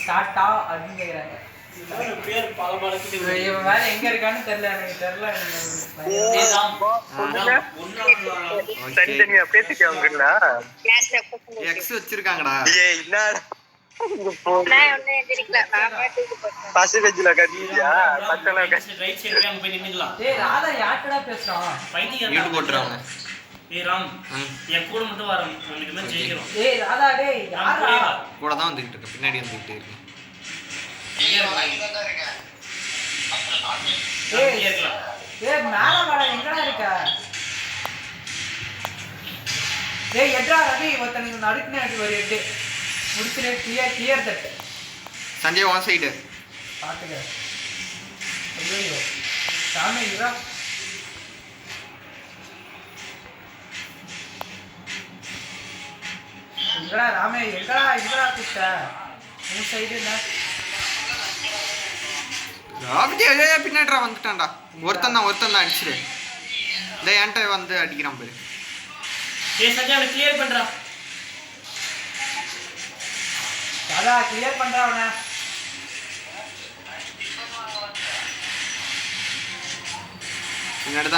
ஸ்டார்ட்டா அப்படின்னு கேக்குறாங்க. பேர் பல பழக்கு இவன் வேற எங்க இருக்கான்னு தெரியல, எனக்கு தெரியல. தனித்தனியா பேசிக்கவங்களா எக்ஸ் வச்சிருக்காங்கடா. பசுல கட்டியா ரைட் சைடு அங்க போய் நின்னுக்கலாம். டேய் ராதா யார்ட்டடா பேசுறான்? பைத்தியம் யூடியூப் போட்டுறாங்க. ஏய் ராம் என் கூட மட்டும் வர உங்களுக்கு தான் ஜெயிக்கிறோம். டேய் ராதா டேய் யாரா? கூட தான் வந்துகிட்டு இருக்கு, பின்னாடி வந்துகிட்டே இருக்கு. டேய் மேல வாடா, எங்கடா இருக்க? டேய் எட்ரா ரவி, ஒருத்தனுக்கு நடுக்குனே அடி ஒரு எட்டு முடிச்சிரு. கிளியர் தட்டு. சஞ்சய் ஒன் சைடு பாத்துக்க. ஐயோ சாமி இரா. எங்கடா ராமே, எங்கடா கிட்ட உன் சைடு என்ன? பின்னாடிரா வந்துட்டான்டா. ஒருத்தன் தான் அடிச்சிரு. இந்த என்கிட்ட வந்து அடிக்கிறான் பாரு. ஏய் சஞ்சய் அவனை கிளியர் பண்றா. ராதா கிளியர் பண்றா அவனை. பின்னாடி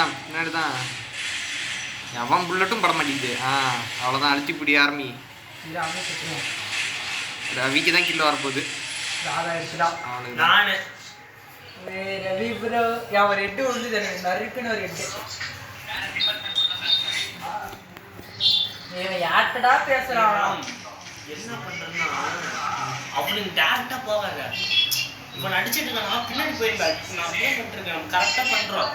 தான் எவன் புல்லட்டும் பட மாட்டேங்குது. அவ்வளோதான், அழுத்தி பிடி ஆரம்பி. ரவிக்கு தான் கில்ல வரப்போகுது. ராதா இருக்குடா. நானு ரவி ப்ரோ ஒரு எட்டு வந்து எனக்கு நறுக்குன்னு ஒரு எட்டு. இவன் யார்கிட்டடா பேசுறான்? என்ன பண்றேன்னா அப்படின்னு டேரக்டா போவாங்க. இவன் அடிச்சிட்டு இருக்கானா பின்னாடி போயிருக்காரு. நான் ஏன் பண்ணிருக்கேன் கரெக்டா பண்றோம்.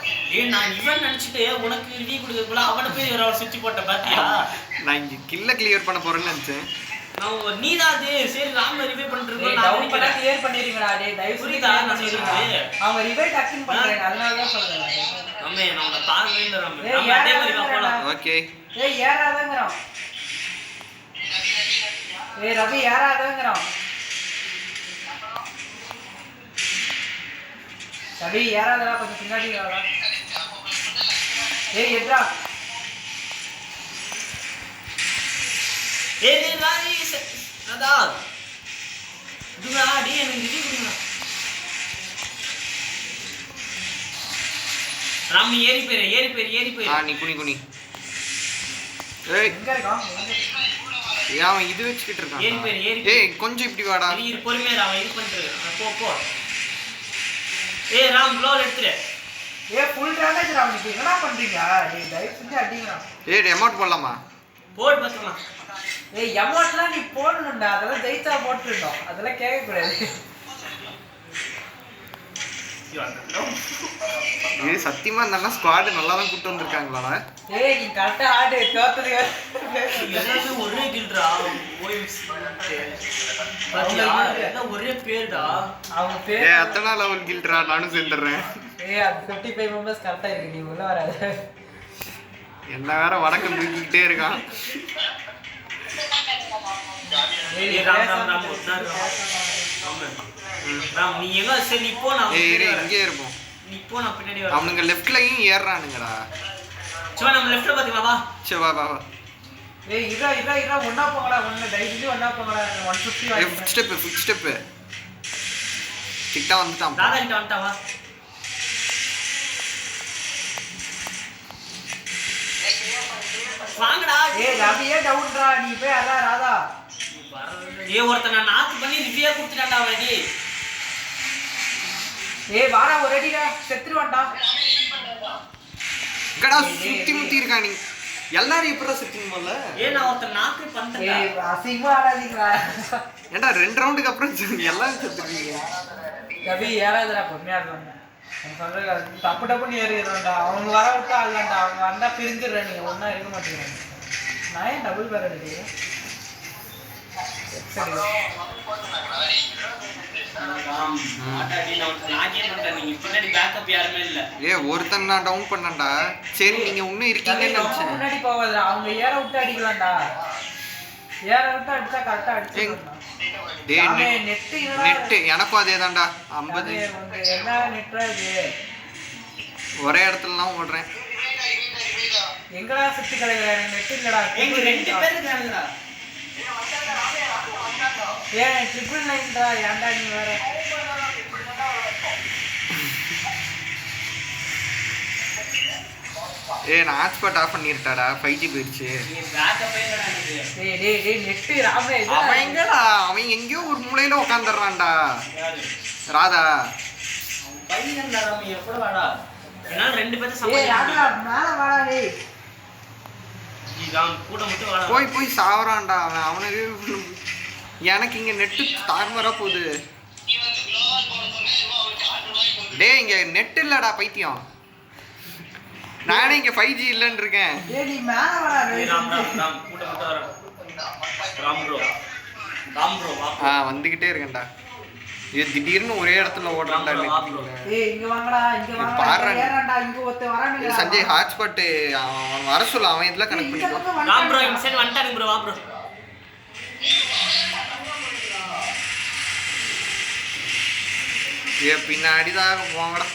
நான் இவன் நினைச்சிட்டு உனக்கு ரிவ்யூ கொடுக்கக்குள்ள அவனை போய் ஒரு சுவிட்ச் போட்ட பாத்தியா? நான் இங்க கில்ல கிளியர் பண்ண போறேன்னு நினைச்சேன். நான் நீதான் அது சரி ராம் ரிவ்யூ பண்ணிருக்கோம். நான் டவுன் பண்ண கிளியர் பண்ணிருக்கீங்கடா. டேய் தயவு புரியுதா நான் சொல்றது? அவங்க ரிவைவ் டக்கிங் பண்றாங்க, அதனால தான் சொல்றேன். அம்மே நான் உன்னை தாங்கவே இல்ல ராம். நம்ம அதே மாதிரி போலாம். ஓகே. ஏய் ஏறாதங்கறான். ஏய் ரவி ஏறாதங்கறான். ரவி ஏறாதடா, கொஞ்சம் பின்னாடி வாடா. ஏய் எட்ரா. ஏய் நீ ராணி அதா இதுடா டேய் எனக்கு ரிவ்யூ கொடுங்க. ராம் ஏறி போய் நீ குனி. ஏய் எங்க இருக்கான்? அவன் இது வச்சுக்கிட்டு இருக்கான். ஏறி ஏய் கொஞ்சம் இப்படி வாடா. இரு பொறுமையா ராம் இது பண்றது. போ ஏய் ராம் க்ளோல் எடுத்துரு. ஏய் ஃபுல் டேமேஜ் ரா. நீங்க என்னடா பண்றீங்க? டேய் தயவு செஞ்சு அடிங்கடா. ஏய் எமௌண்ட் போடலாமா? போட் பாத்துக்கலாம். ஏய் எமௌண்ட்லாம் நீ போடணும்டா, அதெல்லாம் ஜெயிச்சா போட்டுறோம், அதெல்லாம் கேட்க கூடாது. ஏய் சத்தியமா இந்த ஸ்குவாட் நல்லா தான் கூட்டி வந்திருக்காங்களாடா. ஏய் நீ கரெக்ட்டா ஆடு தோத்துது. எல்லாமே ஒரே கில்ட்ரா. போய் பாத்தியா எல்லாம் ஒரே பேர்டா. அவங்க பேர் ஏய் அத்தனை லெவல் கில்ட்ரா, நானும் சேர்ந்துறேன். ஏய் அது 55 மெம்பர்ஸ் கரெக்ட்டா இருக்கு, நீ உள்ள வராத. என்ன வேற வடக்கு தூக்கிட்டே இருக்கான். ஏய் ராம் நீ எங்க சரி நீ போ. நான் இங்கே இருப்போம். நீ போ, நான் பின்னாடி வரேன். அவனுங்க லெஃப்ட்லயும் ஏறானுங்கடா. சோ நம்ம லெஃப்ட்ல பாத்தீங்களா? வா சரி வா. ஏய் இதா ஒண்ணா போங்கடா. ஒண்ணு டைலி ஒண்ணா போங்கடா. 150 ஏய் ஃபுட் ஸ்டெப் கிட்ட வந்துட்டான். ராதா கிட்ட வந்துட்டா. வா வாங்கடா. ஏய் ரவியே டவுன்டா, நீ போய் அடா ராதா. ஏய் ஒருத்தன நாக்கு பண்ணி ரிவ்யூ கொடுத்துட்டான்டா அவனே. ஏய் வாடா ஒரு அடிடா, செத்துருவான்டா. கடா சுத்தி முத்தி இருக்கா. நீ எல்லாரும் எப்பறா செட்டிங் பண்ணல? ஏய் நான் ஒருத்தன நாக்கு பண்ணிட்டேன்டா. ஏய் அசிங்கமா ஆடாதீங்கடா. ஏன்டா 2 ரவுண்டுக்கு அப்புறம் எல்லாரும் செத்துறீங்க. ரவி ஏறாதடா, பொறுமையா இருங்க. நான் சொல்றது டப்பு ஏறிடுறேன்டா. அவங்க வர விட்டா ஆடலாம்டா. அவங்க வந்தா பிரிஞ்சிடுறேன், நீங்க ஒண்ணா இருக்க மாட்டீங்க. நான் ஏன் டபுள் பேர் அடிக்கிறேன்? ஒருத்தன் நான் டவுன் பண்ணேன்டா. சரி நீங்க இன்னும் இருக்கீங்கன்னு நினைச்சேன். முன்னாடி போவாதடா, அவங்க ஏற விட்டு அடிக்கலாம்டா. ஏற விட்டு அடிச்சா கரெக்டா அடிச்சிடலாம். டேய் நெட் எனக்கும் அதேதான்டா. 50 என்ன நெட்ரா இது? ஒரே இடத்துலலாம் ஓடுறேன். எங்கடா சுத்தி கலையில நெட் இல்லடா. எங்க 2 பேர் இருக்காங்கடா. ஏன் ட்ரிபிள் நைன்டா ஏன்டா நீ வேற நான் ஹாட்ஸ்பாட் ஆஃப் பண்ணிருட்டாடா 5G போயிடுச்சு. அவன் எங்கடா அவன் எங்கேயோ ஒரு மூலையில உட்காந்துடுறான்டா. ராதா போய் போய் சாவறான்டா அவன். அவனுக்கு எனக்கு இங்க நெட்டு தாறுமாறா போகுது. டேய் இங்க நெட் இல்லடா பைத்தியம். நானே இங்க 5G இல்லன்னு இருக்கேன். வந்துகிட்டே இருக்கேன்டா. இது திடீர்னு ஒரே இடத்துல ஓடுறான்டா. சஞ்சய் ஹாட்ஸ்பாட் அவன் வர சொல்ல, அவன் இதுல கனெக்ட் பண்ணிக்கோ. பின்னாடிதான் போங்கடா.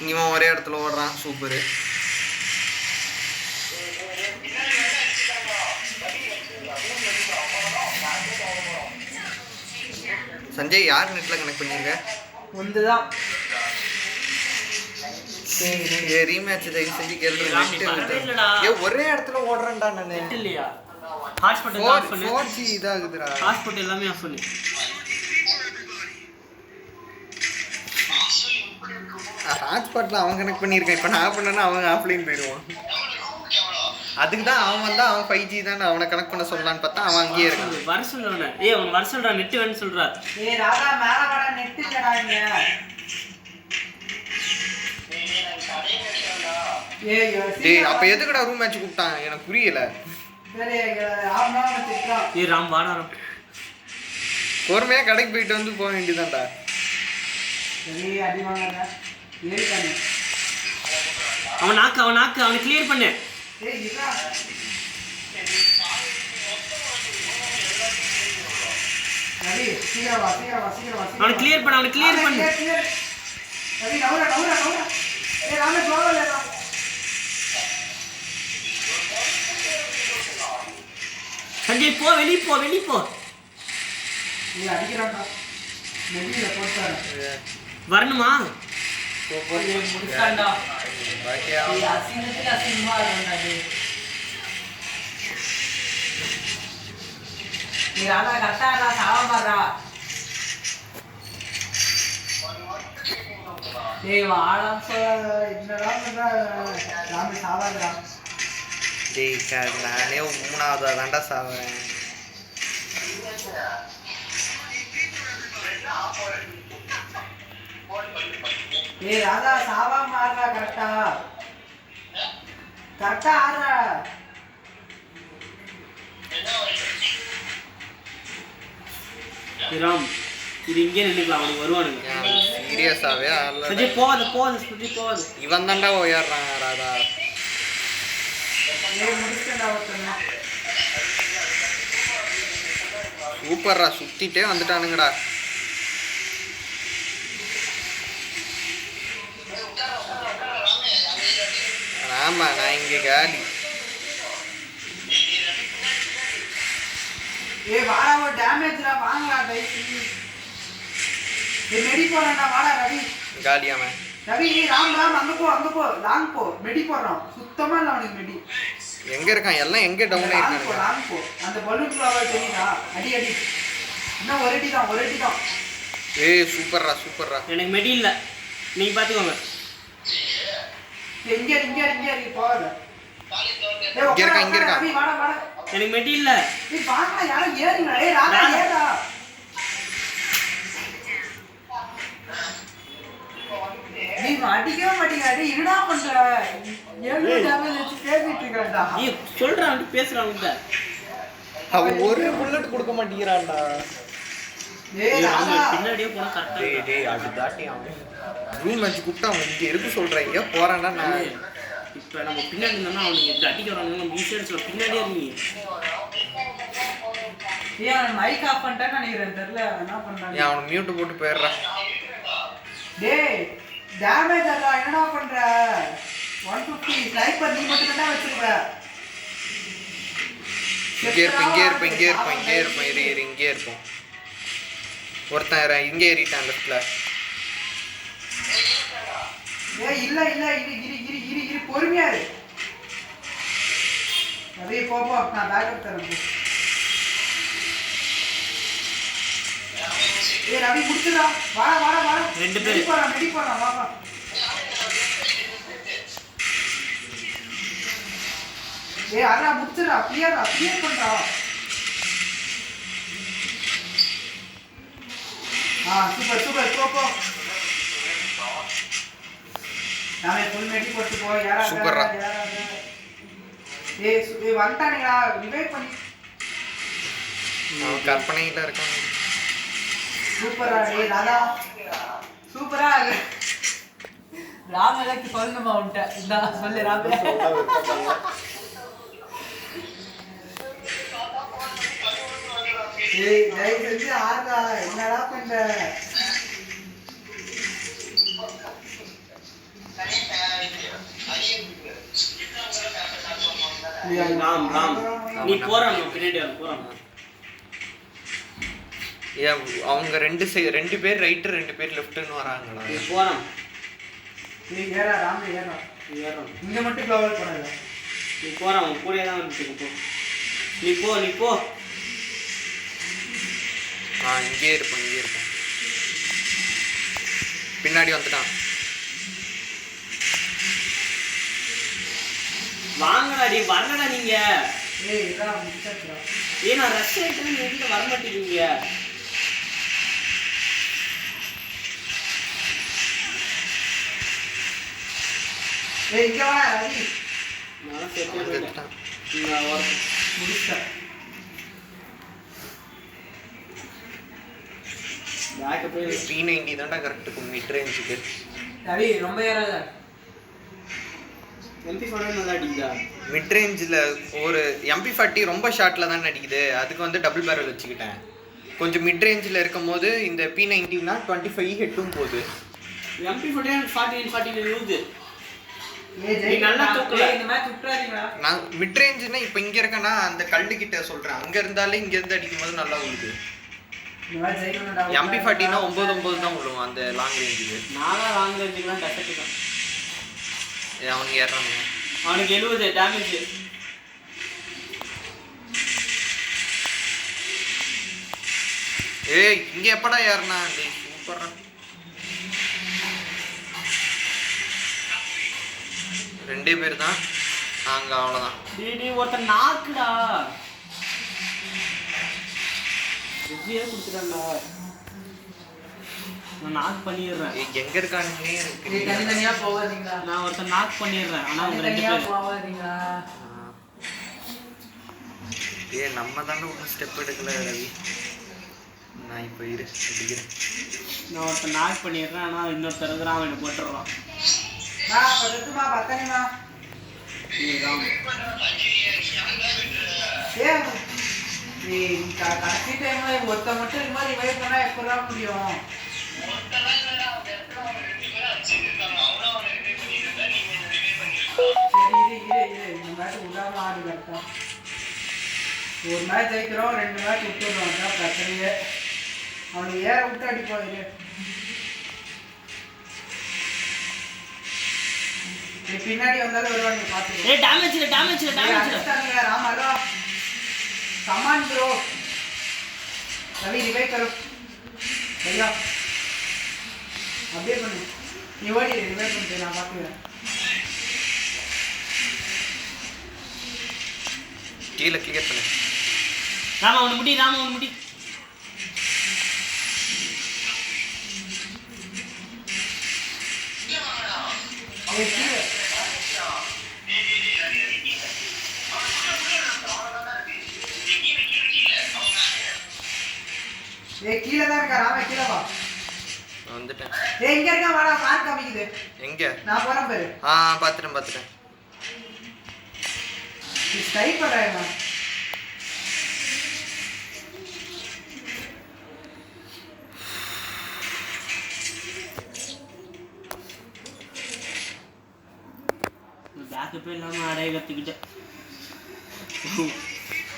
இவன் ஒரே இடத்துல ஓடுறான். சூப்பரு. சஞ்சய் யார் நெட்ல கனெக்ட் பண்ணீங்க? ஒன்றுதான். ரீமேட்ச் தயவு செஞ்சு கேள்வி. ஒரே இடத்துல ஓடுறேன்டா நானு. இல்லையா ஹாட்ஸ்பாட் ஆஃப் பண்ணு. 4G இதாகுதுடா. ஹாட்ஸ்பாட் எல்லாமே ஆஃப் பண்ணு. ஹாட்ஸ்பாட்ல அவன் கனெக்ட் பண்ணியிருக்கான். இப்போ நான் பண்ணேன்னா அவன் ஆஃப்லைன் போயிடுவான். அதுக்கு தான் அவன் வந்தா அவன் 5G தான் அவனை கனெக்ட் பண்ண சொல்லலான்னு பார்த்தா அவன் அங்கேயே இருக்கான். வர சொல்றவன அவன் வர சொல்றா. நெட் வேணும்னு சொல்றா. ராதா மேல வர நெட் இல்லடா இங்க. டேய் அப்ப எதுக்குடா ரூம் மேட்ச் கூப்பிட்டான் எனக்கு புரியல. ராம் வாடா. பொறுமையா கடைக்கு போயிட்டு வந்து போக வேண்டியதான்டா. அவன் நாக்கு அவனை கிளியர் பண்ணு. அவனை கிளியர் பண்ணு. சஞ்சய் போ, வெளியே போ. வரணுமா? நானே 3ஆவதா தாண்டா சாவேன். ராதா சாவாம ஆடுறா. கரெக்டா ஆடுறா. ராம் இது இங்கே நினைக்கலாம். அவனுக்கு வருவானுங்க. சீரியஸாவே ஆடல. சஞ்சய் போவாது. இவன் தாண்டா ஓயாடுறான் ராதா. சூப்பர்ரா சுத்திட்டே வந்துட்டானுங்கடா. ஆமா நான் இங்க காலி. வாடா ஒரு டேமேஜ்டா வாங்கடா டைசி. மெடி போறடா வாடா ரவி. காலியாம ரவி ராம் அங்க போ லாங் போ. மெடி போறோம். சுத்தமா இல்ல அவனுக்கு மெடி. எங்க இருக்கான் எல்லாம் எங்க டவுன் ஆயிட்டாங்க. லாங் போ. அந்த பலூன் ஃப்ளவர் தெரியுதா? அடி இன்னும் ஒரு அடி தான். சூப்பர்ரா. எனக்கு மெடி இல்ல. நீங்க பாத்துக்கோங்க. இங்க போகாத. இங்க இருக்கா. ரவி வாடா. எனக்கு மெடி இல்ல. நீ வாடா யாரோ ஏறுங்க. ராதா ஏறா. நீ அடிக்கவே மாட்டீங்க. என்னடா பண்ற? ஏழு டேமேஜ் வச்சு பேசிட்டு இருக்கடா. நீ சொல்றான் பேசுறான். அவன் ஒரு புல்லட் கொடுக்க மாட்டேங்கறான்டா. பின்னாடியே போனா கரெக்டா. டேய் அது தாட்டி அவன் ரூம் மேட்ச் கூப்பிட்டா அவன் இங்க இருக்கு சொல்றீங்க போறான்டா. நான் இப்ப நம்ம பின்னாடி இருந்தா அவனுக்கு இந்த அடிக்க வரானுங்க. நம்ம ஈஸியா சொல்ல பின்னாடியே இருந்தீங்க. ஏன் மைக் ஆஃப் பண்ணிட்டேன்னு நினைக்கிறேன். தெரியல என்ன பண்றாங்க. அவன் மியூட் போட்டு போயிடுறா. டேய் டேமேஜ் ஆடா. என்னடா பண்ற? 150 ஸ்னைப்பர் நீ மட்டும் தான் வச்சிருக்க. இங்கே இருப்போம் இங்கே இருப்போம். ஒருத்தன் இங்கே ஏறிட்டான் லெஃப்ட்ல. இல்ல இரு பொறுமையா இரு. அப்படியே போப்போ, நான் பேக்கப் தரேன். ரவி முடிச்சுடா, வாடா 2 பேர் ரெடி போறான் வா. அண்ணா முடிச்சுடா, கிளியர் பண்றா. சூப்பர் போ. நாம ஃபுல் மெடி போட்டு போ. சூப்பர்ரா. வந்துட்டானுங்களா, ரிவைவ் பண்ணி. கற்பனையில இருக்காங்க. சூப்பரா ராதா, சூப்பரா. ராமேலாக்கு சொல்லணுமா உன்ட்ட? இந்த சொல்லு ராமே. தயவு செஞ்சு ஆடுறா, என்னடா பண்ற? நீ போறான் பின்னாடி போறான். அவங்க 2 பேர் ரைட்டு 2 பேர் லெஃப்ட்னு வராங்களா? நீ போறான். நீ ஏறா ராமே, ஏறா. இங்க மட்டும் க்ளோவல் போறாங்க. நீ போறான், உன் கூடயே தான் வந்துட்டு போ. நீ போ. இங்கே இருப்போம். பின்னாடி வந்துட்டான். வாங்கடா வரலடா நீங்க. இதான் முடிச்சாச்சுடா. நான் ரஷ் ஆயிட்டு நீங்க எங்க வர மாட்டேங்கிறீங்க? இங்க வா ரவி. நான் செத்து போயிட்டேன். முடிச்சேன். பேக்கப் P90 தான்டா கரெக்ட் இருக்கும் மிட் ரேஞ்சுக்கு. ரவி ரொம்ப ஏறாத. MP40 நல்லா அடிக்குதா? மிட் ரேஞ்சில் ஒரு MP40 ரொம்ப ஷார்ட்டில் தானே அடிக்குது. அதுக்கு வந்து டபுள் பேரல் வச்சுக்கிட்டேன். கொஞ்சம் மிட் ரேஞ்சில் இருக்கும் போது இந்த P90னா 25 ஹெட்டும் போகுது. MP40 40 use. நீ நல்லா தூக்கல. இந்த மேட்ச் விட்டுறாதீங்கடா. நான் மிட் ரேஞ்சுன்னா இப்போ இங்கே இருக்கேன்னா அந்த கல்டு கிட்ட சொல்கிறேன். அங்கே இருந்தாலே இங்கேருந்து அடிக்கும்போது நல்லா விழுது. இந்த மேட்ச் ஜெயிக்கணும்டா. MP40னா 9 தான் விழுவும் அந்த லாங் ரேஞ்சுக்கு. நானும் லாங் ரேஞ்சுக்குலாம் டசட்டு தான். அவனுக்கு ஏறானுங்க. அவனுக்கு 70 டேமேஜ். இங்க எப்படா ஏறனா? சூப்பரா. ரெண்டே பேர் தான் நாங்க, அவ்வளவுதான். நீ ஒருத்தன் நாக்குடா. ரிவ்யூ கொடுத்துட்டான்டா. நான் நாக் பண்ணிடுறேன். எங்க இருக்கானுங்களே எனக்கு. நீ தனியா போவாதீங்க. நான் ஒருத்தன் நாக் பண்ணிடுறேன். ஆனா அவங்க 2 தனியா பேர் போவாதீங்க. நம்ம தானே ஒன்றும் ஸ்டெப் எடுக்கல ரவி. நான் இப்போ அடிக்கிறேன். நான் ஒருத்தன் நாக் பண்ணிடுறேன். ஆனா இன்னொருத்தர் இருக்கிறான், அவனை போட்டுடுறான். பத்தமா பத்தனிமா. கடைசி டைம்ல ஒருத்த மட்டும் இது மாதிரி ரிவைவ் பண்ணா எப்படா முடியும்? சரி இரு இந்த மேட்ச் விடாம ஆடு கரெக்டா. ஒரு மேட்ச் ஜெயிக்கிறோம், 2 மேட்ச் விட்டுடுறோம். அதான் பிரச்சனையே. அவனுக்கு ஏற விட்டு அடிப்போம். இரு நீ பின்னாடி வந்தாலும் வருவாங்க பாத்து. டேமேஜ் राम हेलो सामान ब्रो रवि रिवाइव करो भैया அப்படியே பண்ணு. நீ ஓடி ரிவைவ் பண்ணிட்டு நான் பாத்துக்கிறேன். கீழ கிளியர் பண்ணு. ராமா அவன் முடி. அவன் கீழே கீழே தான் இருக்கா. ராம கீழே வா. வந்துட்டேன். எங்க இருக்கா? வாடா, மார்க் காமிக்குது. எங்க? நான் போறேன் பாரு. பாத்துட்டேன். நீ ஸ்டைப் பண்றேமா? பேக்கப் இல்லாம அடைய கத்துக்கிட்டேன்.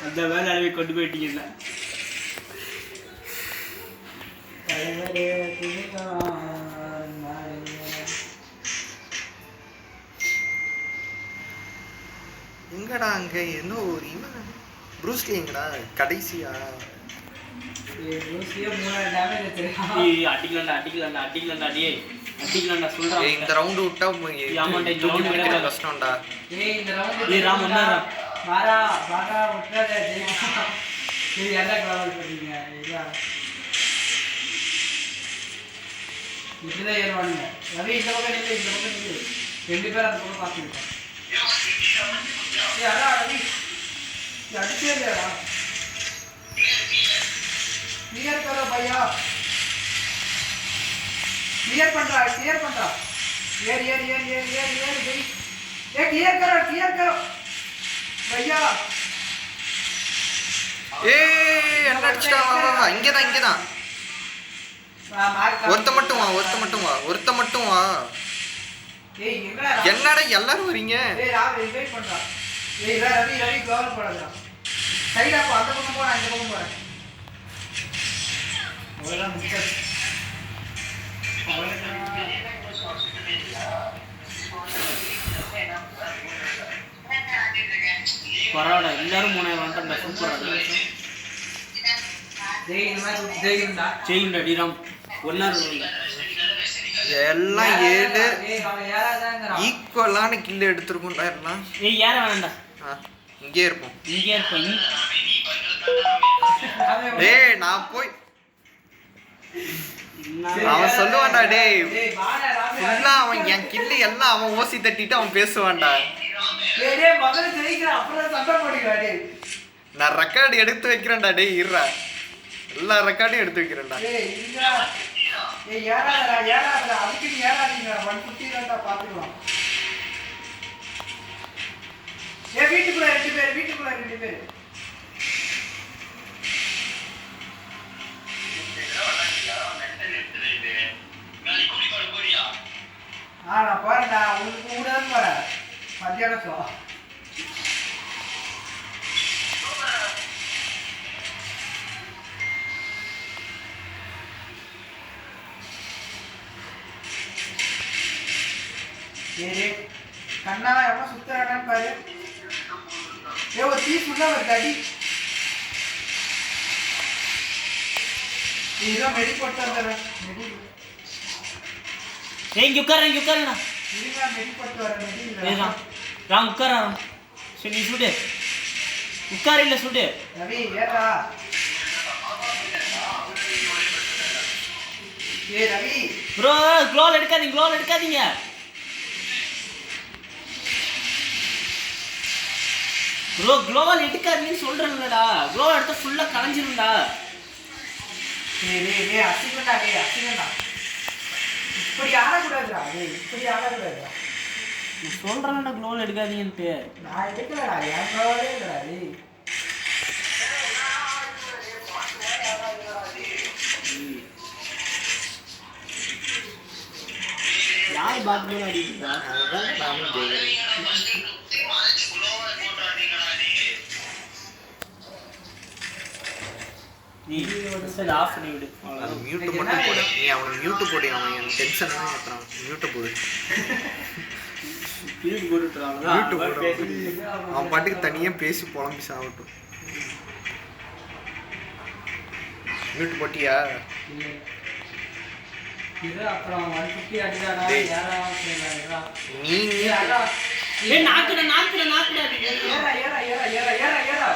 அந்த வேலை அளவை கொண்டு போயிட்டீங்கல்ல. எங்கடா அங்க என்ன ஒரு இவன் ப்ரூஸ்லி எங்கடா கடைசியா அடிக்கலாம்டா சொல்றான். இந்த ரவுண்ட் விட்டா தூக்கி பிடிக்கிற கஷ்டம்டா. ராம் ஒன்னா வாரா விட்டுறாத இது என்ன ட்ராவல் பண்ணீங்க இப்படிதான் ஏறுவானுங்க. ரவி இந்த பக்கம் நின்று இந்த பக்கம் நின்று 2 பேர் அந்த பக்கம் பார்த்துக்கிட்டோம். அதான் ரவி அடிச்சே இல்லையாடா கிளியர் करो भैया क्लियर பண்றா ஏர் गई ये क्लियर करो भैया என்ன அடிச்சா இங்கதான் ஒருத்த மட்டும் வா ஏய் என்னடா எல்லாரும் வரீங்க. ஏய் ராவி வெயிட் பண்றா. ஏய் ரவி கவர் போடாதடா. சைடா போ அந்த பக்கம் போறா இந்த பக்கம் போறா. ஓலா மிஸ்டர். பரவாயில்ல எல்லாரும் 3000 வந்துட்டா சூப்பரா இருக்கு. டேய் இந்த மாதிரி ஜெயிண்டா டிராம் ஒன்னா எல்லாம் 7 ஏய் அவன் யாராதாங்கறா ஈக்குவலான கில் எடுத்துறோம்டா எல்லாம். ஏய் யார வேணாம்டா இங்கே இருப்போம். டேய் நான் போய் அவன் சொல்லுவான்டா டேய் ஃபுல்லா அவன் என் கில்லு எல்லாம் அவன் ஓசி தட்டிட்டு அவன் பேசுவான்டா. டேய் முதல்ல ஜெயிக்கிற அப்புறம் சண்டை போடுடா டேய். நான் ரெக்கார்ட் எடுத்து வைக்கிறேன்டா டேய் இருடா. எல்லா ரெக்கார்டையும் எடுத்து வைக்கிறேன்டா. டேய் இங்க ஏய் யாராடா அதுக்கு நீ யாராடீங்க 150 தான்டா பாத்துக்கலாம். ஏய் வீட்டுக்குள்ள 2 பேர் நான் போறேன்டா உங்களுக்கு கூட தான் போறேன் மத்தியானம் சோ ஏய் கண்ணா எவ்வளோ சுத்துறாடான்னு பாரு. ஏ ஒரு பீஸ் உள்ள வருது அடி. இதோ மெடி போட்டு வந்துடுறேன். இங்க உட்காருண்ணா இருங்க மெடி போட்டு வரேன். மெடி ராம் உட்கார சரி நீ சுடு உட்கார இல்ல சுடு ரவி ஏறா. ஏ ரவி ப்ரோ க்ளோல் எடுக்காதீங்க ப்ரோ க்ளோவல் எடுக்காதீங்கன்னு சொல்றேன்லடா. க்ளோவல் எடுத்தா ஃபுல்லா கலஞ்சிரும்டா. டேய் அசிங்கண்டா இப்படி ஆடக்கூடாதுடா. நான் சொல்றேன்டா க்ளோவல் எடுக்காதீங்கன்ட்டு. நான் எடுக்கலடா என் க்ளோவலே இல்லடா டேய். யார் பாத்ரூம் அடிக்குதா அதுதான் நானும் ஜெயிக்கிறேன். நீ சரி ஆஃப் பண்ணி விடு. அது மியூட் மட்டும் போடு. நீ அவனை மியூட் போடு. அவன் எனக்கு டென்ஷன் தான் ஏத்துறான். மியூட் போடு. மியூட் போட்டுறான். மியூட் போடு. அவன் பாட்டுக்கு தனியா பேசி புலம்பி சாவட்டும். மியூட் போட்டியா? இது அப்புறம் 150 அடிடாடா யாரா சொல்றாடா. நீ யாரா ஏய் நாக்குடா ஏறா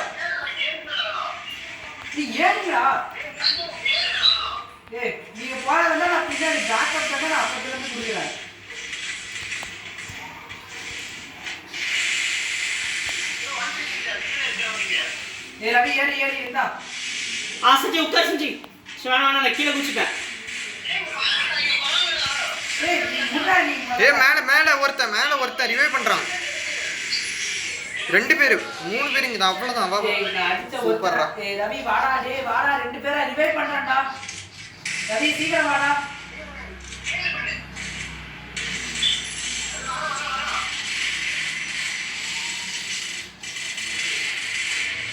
நீ ஏறுடா. ஏய் நீங்க போறதா நான் பின்னாடி பேக்கப் பண்ண நான் அப்பத்துல இருந்து குடிக்கிறேன். ஏய் ரவி ஏறி இந்தா. சஞ்சி உட்கார் சஞ்சி. வேணா நான் கீழே குச்சிட்டேன். ஏய் நீ முடா நீ. ஏய் மேல ஒருத்தன் ரிவைவ் பண்றான். 2 பேர் 3 பேர் இங்க அவ்வளவுதான். வா ஏய் நான் அடிச்ச சூப்பர்டா. ஏய் ரவி வாடா 2 பேரை ரிவைவ் பண்றான்டா. ரவி சீக்கிரம் வாடா.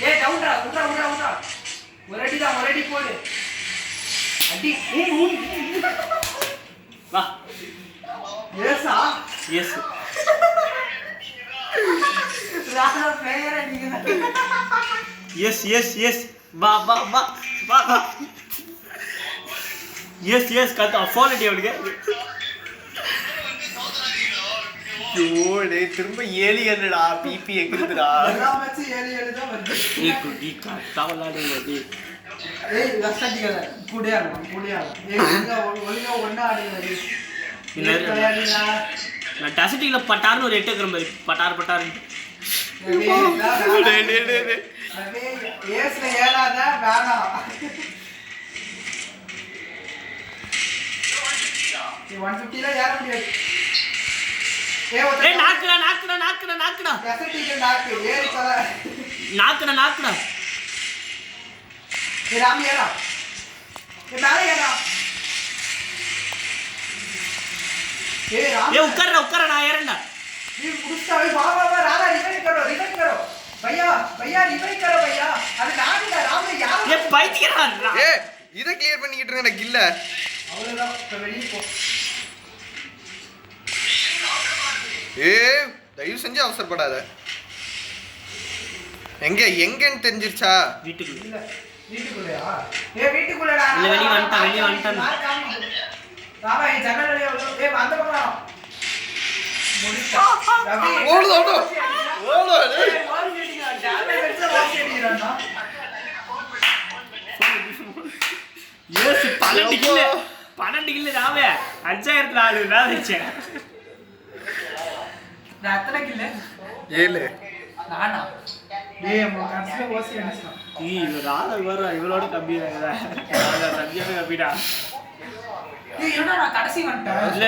ஏய் டவுன்டா விட்றா ஒரு அடி போடு அடி வா ஏசா எஸ் ராதா பிளேயர் அடிக்குது எஸ் எஸ் எஸ் வா வா வா வா வா எஸ் எஸ் கத்த ஃபோன் அடி அவனுக்கு ஐயோ டேய் திரும்ப ஏலியன்டா பிபி எக்குதுடா எல்லா மேட்ச் 7 தான் வருது ஏய் குடி கத்தாவலாடே ஏய் ரஸ்டிகல கூடியா ஏய் ஒழுங்கா ஒண்ணா ஆடுங்க இல்ல நான் டசிட்டில பட்டார்னு ஒரு எட்டு கிரம்பை பட்டார் டேய் ஏஸ்ல ஏறாத வேணாம் 150 ல ஏற முடியாது ஏய் நாக்குடா டசிட்டில நாக்கு ஏறி தர நாக்குடா ஏய் ராமி ஏறா ஏய் மேலே ஏறா ஏய் ராமி ஏய் உட்கார நான் ஏறேன்டா ये गुस्सा है वाह राधा रिवाइव करो भैया रिवाइव करो भैया अरे नाडा राम ने यार ஏய் பைத்தியடா ஏய் இத கிளியர் பண்ணிக்கிட்டு இருக்கேன் கில்ல அவ்வளவுதான் வெளிய போ ஏய் தயவு செஞ்சு அவசரப்படாத எங்கன்னு தெரிஞ்சிருச்சா வீட்டுக்குள்ள இல்ல வீட்டுக்குள்ளயா வீட்டுக்குள்ளடா இல்ல வெளிய வந்துட்டான் ராமா இந்த ஜன்னல் வழியா ஏய் அந்த பக்கம் முடிச்சா ரவி ஓடு டேய் மாரி மீட்டிங் டேமேஜ் வெச்ச வாசி அடிக்குறானா ஏஸ் 12 கில்ல ராவே 5000ல ஆளு நான் வெச்சேன் நான் எத்தனை கில்ல 7 நானா ஏய் நம்ம கடைசில வாசி அடிச்சோம் இவ ராதா இவரோட கம்மியா ராதா சத்தியமே கம்மிடா ஏய் என்னடா நான் கடைசி வந்துட்டேன் இல்ல